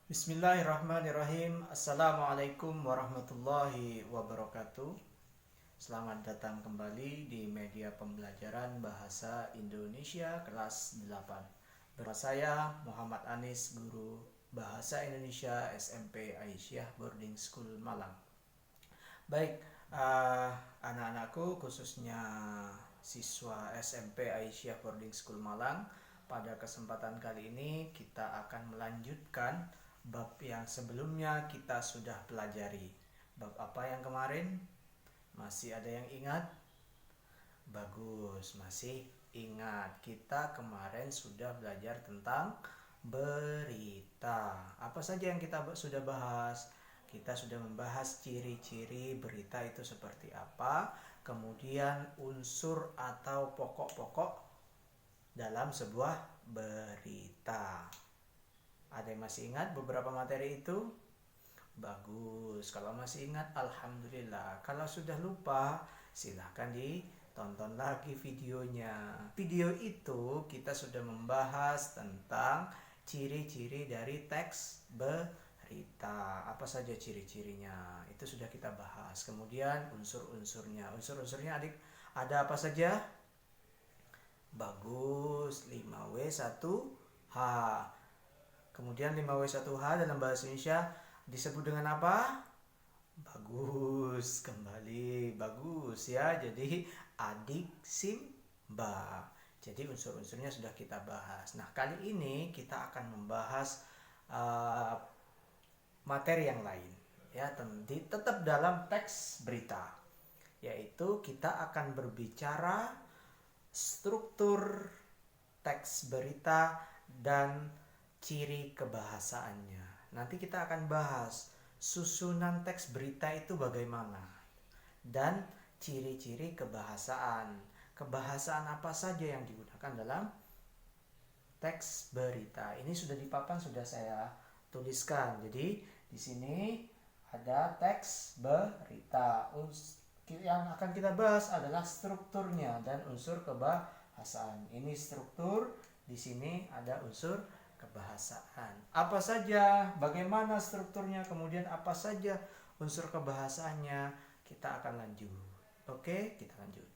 Bismillahirrahmanirrahim. Assalamualaikum warahmatullahi wabarakatuh. Selamat datang kembali di media pembelajaran Bahasa Indonesia kelas 8. Bersama saya Muhammad Anis, guru Bahasa Indonesia SMP Aisyah Boarding School Malang. Baik, anak-anakku khususnya siswa SMP Aisyah Boarding School Malang, pada kesempatan kali ini kita akan melanjutkan bab yang sebelumnya kita sudah pelajari. Bab apa yang kemarin? Masih ada yang ingat? Bagus, masih ingat. Kita kemarin sudah belajar tentang berita. Apa saja yang kita sudah bahas? Kita sudah membahas ciri-ciri berita itu seperti apa, kemudian unsur atau pokok-pokok dalam sebuah berita. Ada yang masih ingat beberapa materi itu? Bagus, kalau masih ingat alhamdulillah. Kalau sudah lupa, silahkan ditonton lagi videonya. Video itu kita sudah membahas tentang ciri-ciri dari teks berita. Apa saja ciri-cirinya? Itu sudah kita bahas. Kemudian unsur-unsurnya. Unsur-unsurnya adik ada apa saja? Bagus, 5W1H. Kemudian 5W1H dalam bahasa Indonesia disebut dengan apa? Bagus, kembali bagus ya. Jadi adik Simba. Jadi unsur-unsurnya sudah kita bahas. Nah, kali ini kita akan membahas materi yang lain ya, tetap dalam teks berita, yaitu kita akan berbicara struktur teks berita dan ciri kebahasaannya. Nanti kita akan bahas susunan teks berita itu bagaimana dan ciri-ciri kebahasaan. Kebahasaan apa saja yang digunakan dalam teks berita. Ini sudah di papan, sudah saya tuliskan. Jadi di sini ada teks berita. Yang akan kita bahas adalah strukturnya dan unsur kebahasaan. Ini struktur, di sini ada unsur kebahasaan. Apa saja, bagaimana strukturnya, kemudian apa saja unsur kebahasaannya, kita akan lanjut. Oke, kita lanjut.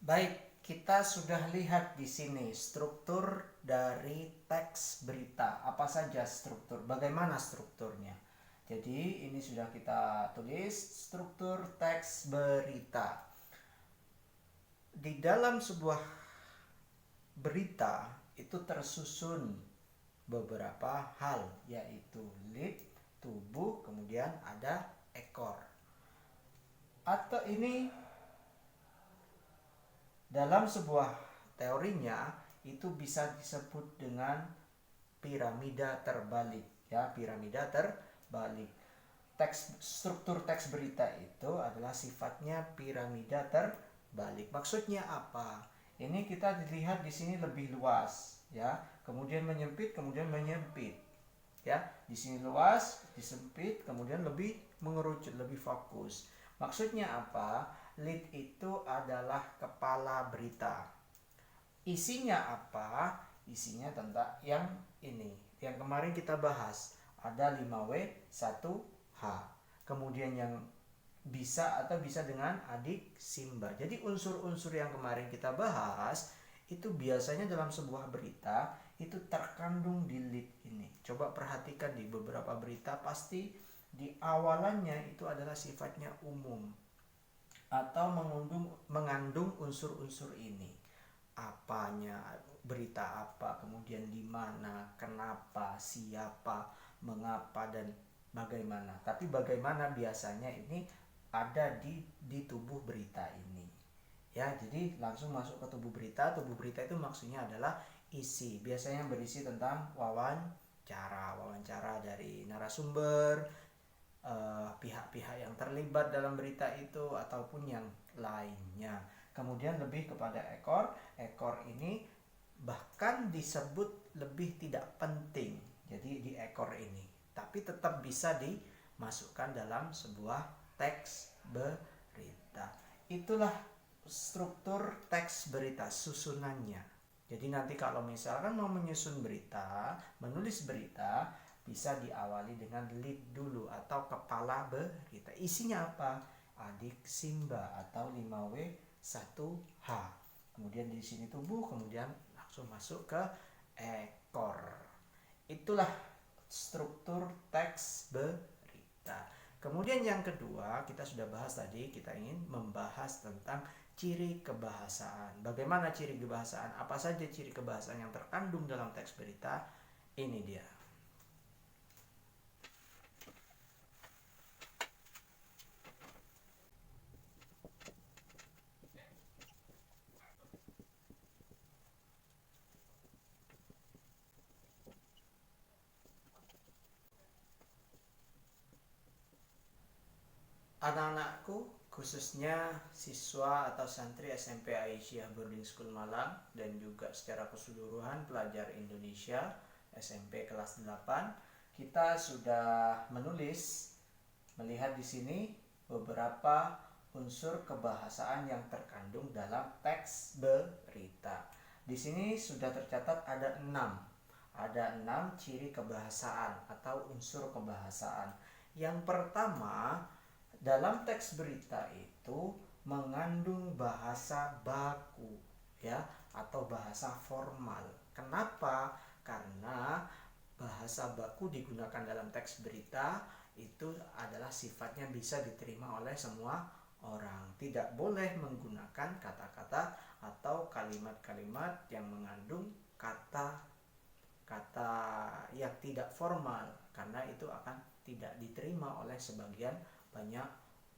Baik, kita sudah lihat di sini struktur dari teks berita. Apa saja struktur? Bagaimana strukturnya? Jadi ini sudah kita tulis struktur teks berita. Di dalam sebuah berita itu tersusun beberapa hal, yaitu lead, tubuh, kemudian ada ekor. Atau ini dalam sebuah teorinya itu bisa disebut dengan piramida terbalik ya, piramida terbalik. Struktur teks berita itu adalah sifatnya piramida terbalik. Maksudnya apa? Ini kita dilihat di sini lebih luas ya, kemudian menyempit, kemudian menyempit. Ya, di sini luas, disempit, kemudian lebih mengerucut, lebih fokus. Maksudnya apa? Lead itu adalah kepala berita. Isinya apa? Isinya tentang yang ini, yang kemarin kita bahas. Ada 5W1H. Kemudian yang bisa atau bisa dengan adik Simba. Jadi unsur-unsur yang kemarin kita bahas itu biasanya dalam sebuah berita itu terkandung di lead ini. Coba perhatikan di beberapa berita, pasti di awalannya itu adalah sifatnya umum atau mengandung unsur-unsur ini. Apanya, berita apa, kemudian di mana, kenapa, siapa, mengapa, dan bagaimana. Tapi bagaimana biasanya ini ada di tubuh berita ini. Ya, jadi langsung masuk ke tubuh berita. Tubuh berita itu maksudnya adalah isi. Biasanya berisi tentang wawancara dari narasumber, pihak-pihak yang terlibat dalam berita itu ataupun yang lainnya. Kemudian lebih kepada ekor. Ekor ini bahkan disebut lebih tidak penting. Jadi di ekor ini, tapi tetap bisa dimasukkan dalam sebuah teks berita. Itulah struktur teks berita, susunannya. Jadi nanti kalau misalkan mau menyusun berita, menulis berita, bisa diawali dengan lead dulu atau kepala berita. Isinya apa? Adik Simba atau 5W1H. Kemudian di sini tubuh, kemudian langsung masuk ke ekor. Itulah struktur teks berita. Kemudian yang kedua, kita sudah bahas tadi, kita ingin membahas tentang ciri kebahasaan. Bagaimana ciri kebahasaan? Apa saja ciri kebahasaan yang terkandung dalam teks berita? Ini dia. Anak-anakku, khususnya siswa atau santri SMP Aisyah Boarding School Malang dan juga secara keseluruhan pelajar Indonesia SMP kelas 8, kita sudah melihat di sini beberapa unsur kebahasaan yang terkandung dalam teks berita. Di sini sudah tercatat ada 6 ciri kebahasaan atau unsur kebahasaan. Yang pertama, dalam teks berita itu mengandung bahasa baku, ya, atau bahasa formal. Kenapa? Karena bahasa baku digunakan dalam teks berita itu adalah sifatnya bisa diterima oleh semua orang. Tidak boleh menggunakan kata-kata atau kalimat-kalimat yang mengandung kata-kata yang tidak formal, karena itu akan tidak diterima oleh sebagian banyak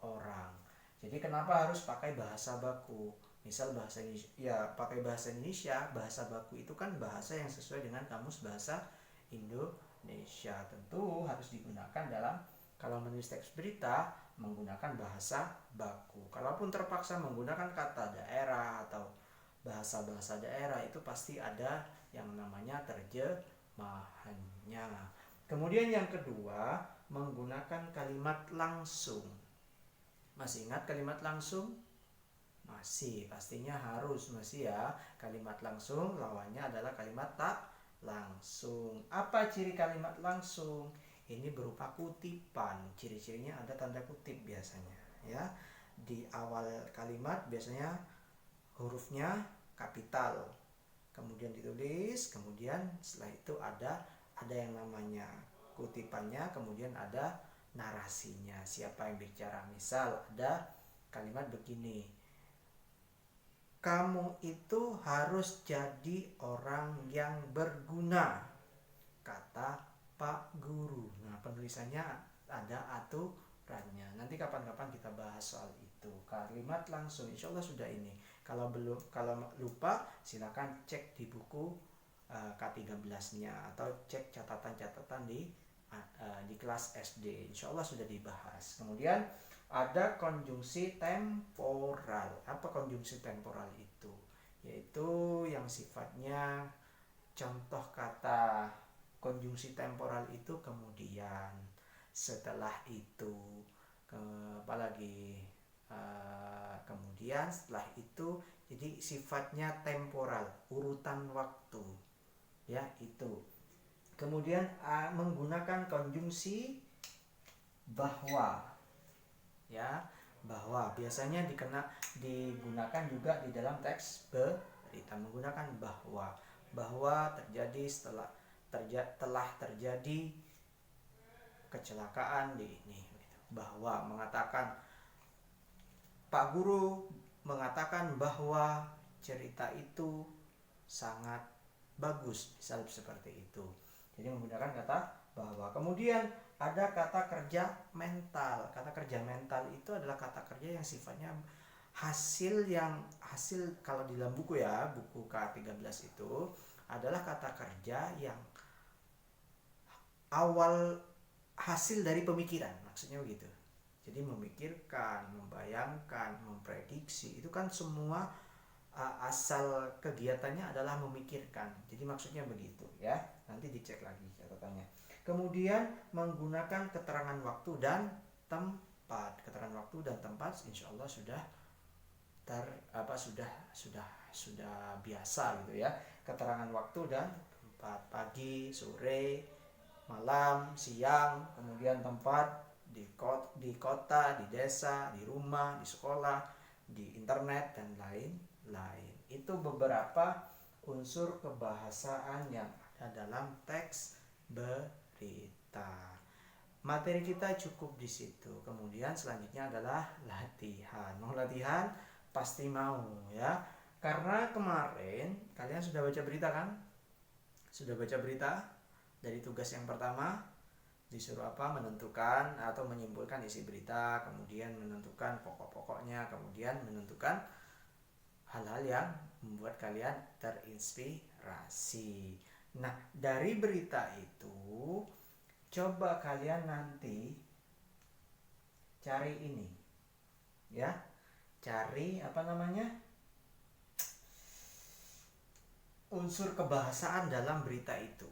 orang. Jadi kenapa harus pakai bahasa baku? Misal bahasa Indonesia, ya pakai bahasa Indonesia. Bahasa baku itu kan bahasa yang sesuai dengan kamus bahasa Indonesia. Tentu harus digunakan dalam, kalau menulis teks berita, menggunakan bahasa baku. Kalaupun terpaksa menggunakan kata daerah atau bahasa-bahasa daerah, itu pasti ada yang namanya terjemahannya. Kemudian yang kedua, menggunakan kalimat langsung. Masih ingat kalimat langsung? Masih, pastinya harus masih ya. Kalimat langsung lawannya adalah kalimat tak langsung. Apa ciri kalimat langsung? Ini berupa kutipan. Ciri-cirinya ada tanda kutip biasanya, ya. Di awal kalimat biasanya hurufnya kapital, kemudian ditulis, kemudian setelah itu ada yang namanya kutipannya, kemudian ada narasinya, siapa yang bicara. Misal ada kalimat begini, kamu itu harus jadi orang yang berguna, kata Pak Guru. Nah, penulisannya ada aturannya. Nanti kapan-kapan kita bahas soal itu. Kalimat langsung, insya Allah sudah ini. Kalau lupa, silakan cek di buku K13-nya atau cek catatan-catatan di kelas SD. Insya Allah sudah dibahas. Kemudian ada konjungsi temporal. Apa konjungsi temporal itu? Yaitu yang sifatnya contoh kata konjungsi temporal itu kemudian, setelah itu, apalagi kemudian, setelah itu. Jadi sifatnya temporal, urutan waktu, ya itu. Kemudian menggunakan konjungsi bahwa, ya, bahwa biasanya digunakan juga di dalam teks berita, menggunakan bahwa terjadi telah terjadi kecelakaan di ini, bahwa mengatakan, Pak Guru mengatakan bahwa cerita itu sangat bagus, misal seperti itu. Jadi menggunakan kata bahwa. Kemudian ada kata kerja mental. Kata kerja mental itu adalah kata kerja yang sifatnya hasil kalau di dalam buku, ya, buku K13 itu adalah kata kerja yang awal hasil dari pemikiran, maksudnya begitu. Jadi memikirkan, membayangkan, memprediksi, itu kan semua asal kegiatannya adalah memikirkan. Jadi maksudnya begitu, ya. Nanti dicek lagi catatannya. Kemudian menggunakan keterangan waktu dan tempat. Keterangan waktu dan tempat, insya Allah sudah sudah biasa gitu ya. Keterangan waktu dan tempat, pagi, sore, malam, siang, kemudian tempat di kota, di desa, di rumah, di sekolah, di internet dan lain-lain. Itu beberapa unsur kebahasaan yang ada dalam teks berita. Materi kita cukup di situ. Kemudian selanjutnya adalah latihan. Mau latihan? Pasti mau ya. Karena kemarin kalian sudah baca berita kan? Sudah baca berita? Dari tugas yang pertama disuruh apa? Menentukan atau menyimpulkan isi berita, kemudian menentukan pokok-pokoknya, kemudian menentukan hal-hal yang membuat kalian terinspirasi. Nah, dari berita itu coba kalian nanti cari ini ya, cari unsur kebahasaan dalam berita itu.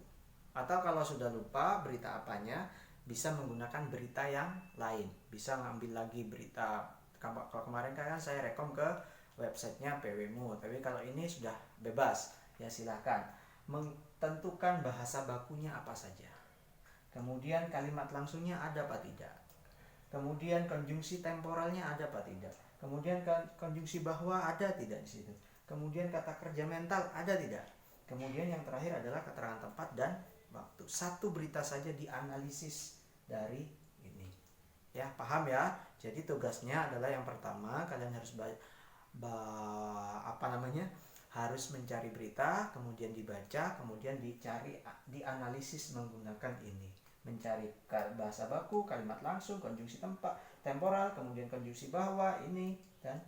Atau kalau sudah lupa berita apanya, bisa menggunakan berita yang lain, bisa ngambil lagi berita. Kalau kemarin kan saya rekom ke websitenya PWMU, tapi kalau ini sudah bebas ya, silahkan menentukan bahasa bakunya apa saja, kemudian kalimat langsungnya ada apa tidak, kemudian konjungsi temporalnya ada apa tidak, kemudian konjungsi bahwa ada tidak di situ, kemudian kata kerja mental ada tidak, kemudian yang terakhir adalah keterangan tempat dan waktu. Satu berita saja dianalisis dari ini ya, paham ya? Jadi tugasnya adalah yang pertama kalian harus harus mencari berita, kemudian dibaca, kemudian dianalisis menggunakan ini, mencari bahasa baku, kalimat langsung, konjungsi temporal, kemudian konjungsi bahwa ini, dan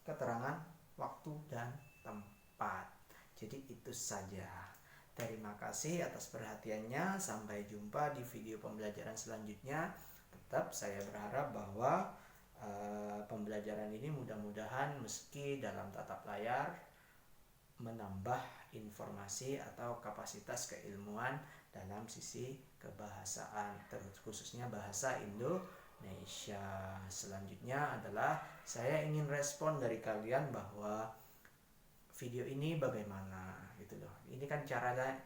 keterangan waktu dan tempat. Jadi itu saja. Terima kasih atas perhatiannya. Sampai jumpa di video pembelajaran selanjutnya. Tetap saya berharap bahwa pembelajaran ini mudah-mudahan meski dalam tatap layar menambah informasi atau kapasitas keilmuan dalam sisi kebahasaan, khususnya bahasa Indonesia. Selanjutnya adalah saya ingin respon dari kalian bahwa video ini bagaimana gitu loh. Ini kan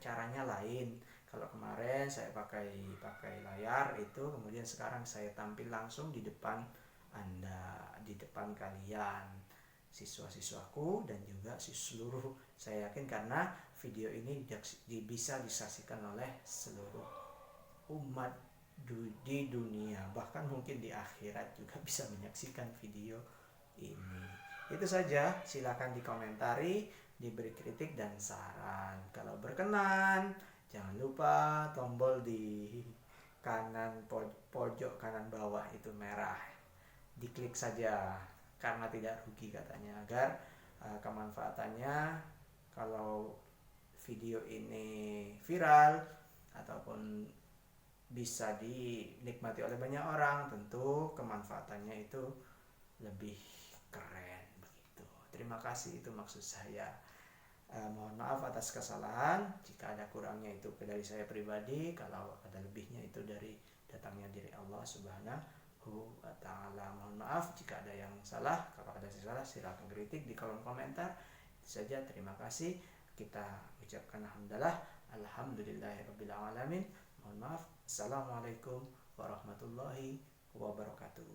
caranya lain. Kalau kemarin saya pakai layar itu, kemudian sekarang saya tampil langsung di depan Anda, di depan kalian, siswa-siswaku dan juga seluruh, saya yakin karena video ini bisa disaksikan oleh seluruh umat di dunia, bahkan mungkin di akhirat juga bisa menyaksikan video ini. Itu saja, silakan dikomentari, diberi kritik dan saran. Kalau berkenan, jangan lupa tombol di kanan pojok kanan bawah itu merah, diklik saja karena tidak rugi katanya, agar kemanfaatannya kalau video ini viral ataupun bisa dinikmati oleh banyak orang, tentu kemanfaatannya itu lebih keren begitu. Terima kasih, itu maksud saya. Mohon maaf atas kesalahan, jika ada kurangnya itu dari saya pribadi, kalau ada lebihnya itu dari datangnya dari Allah Subhanahu wa ta'ala. Mohon maaf jika ada yang salah, kalau ada yang salah silakan kritik di kolom komentar. Itu saja, terima kasih. Kita ucapkan alhamdulillahirabbil alamin. Mohon maaf. Assalamualaikum warahmatullahi wabarakatuh.